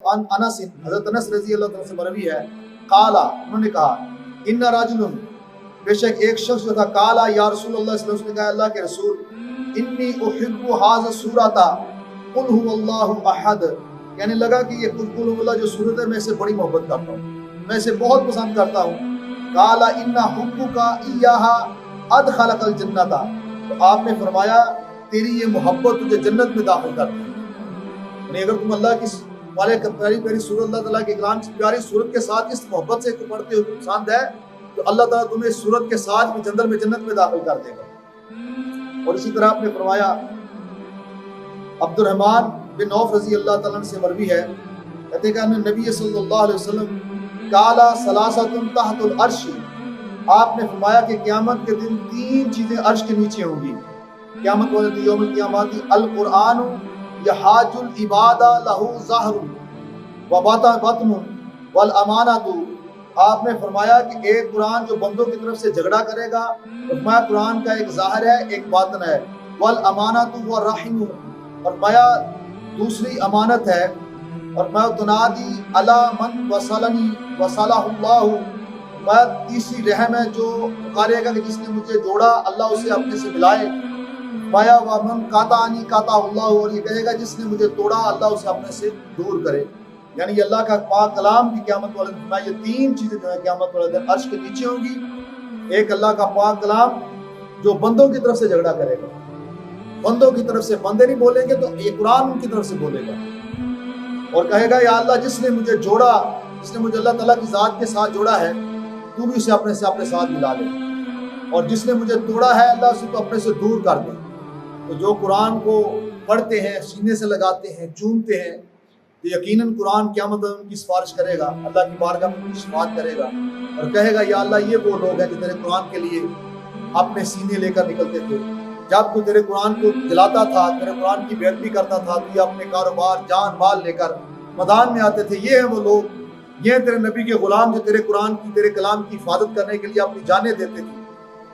انس حضرت انس رضی اللہ تعالیٰ سے مروی ہے، قالا انہوں نے کہا ان رجل بے شک ایک شخص جو تھا، قالا یا رسول اللہ صلی اللہ علیہ وسلم نے کہا اللہ کے رسول انی احب ھذا سورۃ قل هو اللہ احد، کہنے لگا کہ یہ قل هو اللہ جو سورت ہے میں اسے بڑی محبت کرتا ہوں، میں اسے بہت پسند کرتا ہوں۔ قالا ان حبک ایھا ادخلک الجنۃ، تو آپ نے فرمایا تیری یہ محبت تجھے جنت میں داخل کرتی ہے، یعنی اگر تم اللہ کی پیاری پیاری سورت اللہ تعالیٰ کے کلام کی پیاری سورت کے ساتھ اس محبت سے پڑھتے ہو پسند ہے تو اللہ تعالیٰ تمہیں اس سورت کے ساتھ بھی جنت میں داخل کر دے گا۔ اور اسی طرح آپ نے فرمایا عبد الرحمن بن عوف رضی اللہ تعالیٰ سے مروی ہے، کہتے کہ نبی صلی اللہ علیہ وسلم قالا ثلاثۃ تحت العرش، آپ نے فرمایا کہ قیامت کے دن تین چیزیں عرش کے نیچے ہوں گی، قیامت والے دن یوم القیامت، القرآن یحاج العباد لہ ظہر وبطن والامانۃ، آپ نے فرمایا کہ ایک قرآن جو بندوں کی طرف سے جھگڑا کرے گا، فرمایا قرآن کا ایک ظاہر ہے ایک باطن ہے، والامانۃ والرحم، فرمایا دوسری امانت ہے، اور میں تنادی علی من وصلنی وصلہ اللہ، میں تیسری رحم ہے جو پکارے گا کہ جس نے مجھے جوڑا اللہ اسے اپنے سے ملائے، بایا ومن قاطعنی قاطعہ اللہ، اور یہ کہے گا جس نے مجھے توڑا اللہ اسے اپنے سے دور کرے، یعنی یہ اللہ کا پاک کلام کی قیامت والے دن یہ تین چیزیں جو ہے قیامت والے دن عرش کے نیچے ہوں گی۔ ایک اللہ کا پاک کلام جو بندوں کی طرف سے جھگڑا کرے گا، بندوں کی طرف سے، بندے نہیں بولیں گے تو یہ قرآن ان کی طرف سے بولے گا، اور کہے گا یا اللہ جس نے مجھے جوڑا، جس نے مجھے اللہ تعالیٰ کی ذات کے ساتھ جوڑا ہے تو بھی اسے اپنے ساتھ ملا لے، اور جس نے مجھے توڑا ہے اللہ اسے تو اپنے سے دور کر دے۔ تو جو قرآن کو پڑھتے ہیں، سینے سے لگاتے ہیں، چومتے ہیں، تو یقیناً قرآن قیامت میں ان کی سفارش کرے گا، اللہ کی بارگاہ میں ان کی شفاعت کرے گا، اور کہے گا یا اللہ یہ وہ لوگ ہیں جو تیرے قرآن کے لیے اپنے سینے لے کر نکلتے تھے، جب تو تیرے قرآن کو جلاتا تھا، تیرے قرآن کی بے ادبی کرتا تھا تو یہ اپنے کاروبار جان مال لے کر میدان میں آتے تھے۔ یہ ہیں وہ لوگ، یہ ہیں تیرے نبی کے غلام جو تیرے قرآن کی، تیرے کلام کی حفاظت کرنے کے لیے اپنی جانیں دیتے تھے،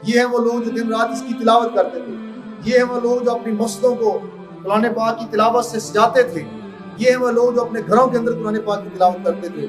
یہ ہیں وہ لوگ جو دن رات اس کی تلاوت کرتے تھے، یہ ہیں وہ لوگ جو اپنی مسجدوں کو قرآن پاک کی تلاوت سے سجاتے تھے، یہ ہیں وہ لوگ جو اپنے گھروں کے اندر قرآن پاک کی تلاوت کرتے تھے۔